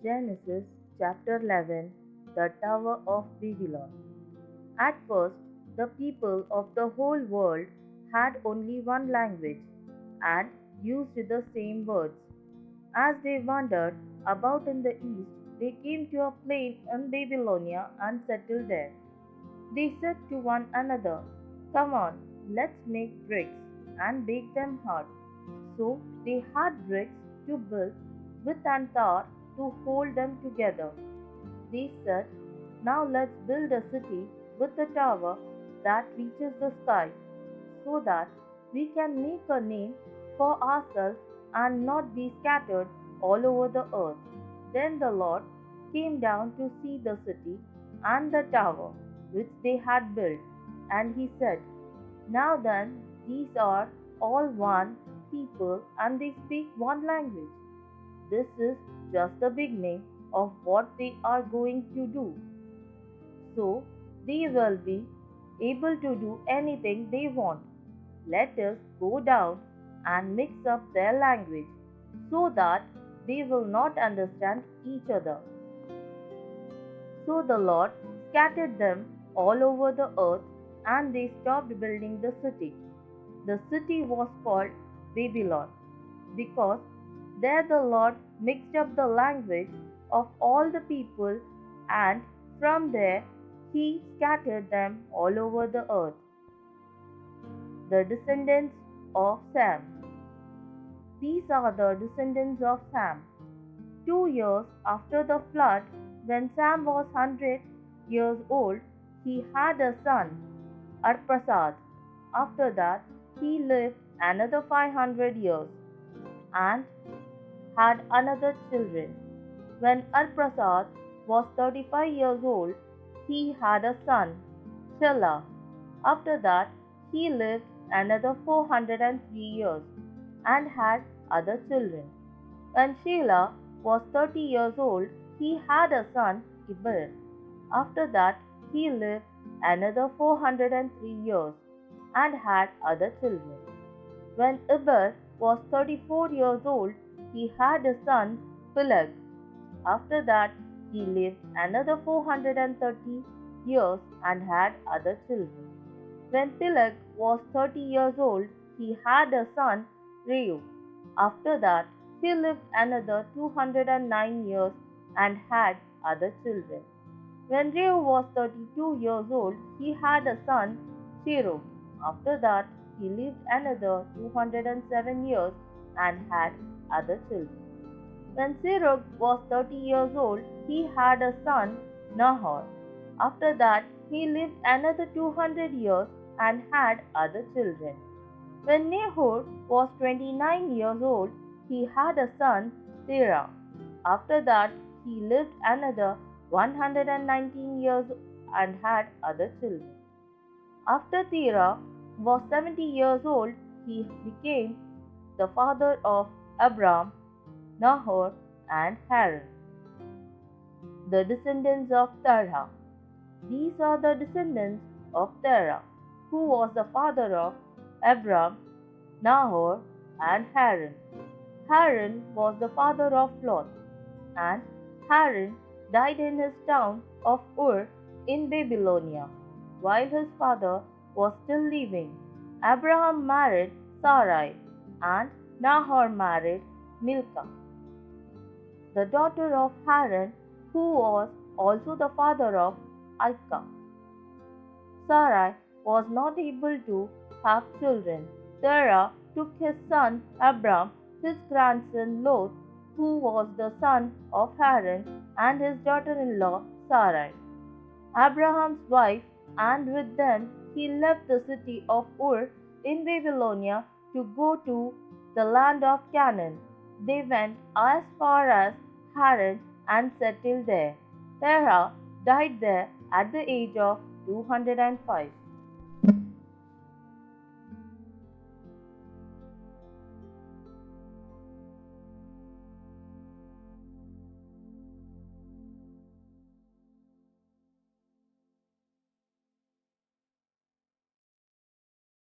Genesis chapter 11. The Tower of Babylon. At first, the people of the whole world had only one language and used the same words. As they wandered about in the east, they came to a plain in Babylonia and settled there. They said to one another, "Come on, let's make bricks and bake them hard." So they had bricks to build with and tar to hold them together. They said, "Now let's build a city with a tower that reaches the sky, so that we can make a name for ourselves and not be scattered all over the earth." Then the Lord came down to see the city and the tower which they had built, and he said, "Now then, these are all one people and they speak one language. This is just the beginning of what they are going to do. So they will be able to do anything they want. Let us go down and mix up their language so that they will not understand each other." So the Lord scattered them all over the earth, and they stopped building the city. The city was called Babylon, because there the Lord mixed up the language of all the people, and from there he scattered them all over the earth. The descendants of Sam. These are the descendants of Sam. 2 years after the flood, when Sam was 100 years old, he had a son, Arphaxad. After that, he lived another 500 years and had another children. When Arphaxad was 35 years old, he had a son, Shelah. After that, he lived another 403 years and had other children. When Shelah was 30 years old, he had a son, Eber. After that, he lived another 403 years and had other children. When Eber was 34 years old, he had a son, Peleg. After that, he lived another 430 years and had other children. When Peleg was 30 years old, he had a son, Reu. After that, he lived another 209 years and had other children. When Reu was 32 years old, he had a son, Shero. After that, he lived another 207 years and had other children. When Serug was 30 years old, he had a son, Nahor. After that, he lived another 200 years and had other children. When Nahor was 29 years old, he had a son, Terah. After that, he lived another 119 years and had other children. After Terah was 70 years old, he became the father of Abram, Nahor, and Haran. The descendants of Terah. These are the descendants of Terah, who was the father of Abram, Nahor, and Haran. Haran was the father of Lot, and Haran died in his town of Ur in Babylonia, while his father was still living. Abraham married Sarai, and Nahor married Milcah, the daughter of Haran, who was also the father of Isaac. Sarai was not able to have children. Terah took his son Abram, his grandson Lot, who was the son of Haran, and his daughter-in-law Sarai, Abraham's wife, and with them he left the city of Ur in Babylonia to go to the land of Canaan. They went as far as Haran and settled there. Terah died there at the age of 205.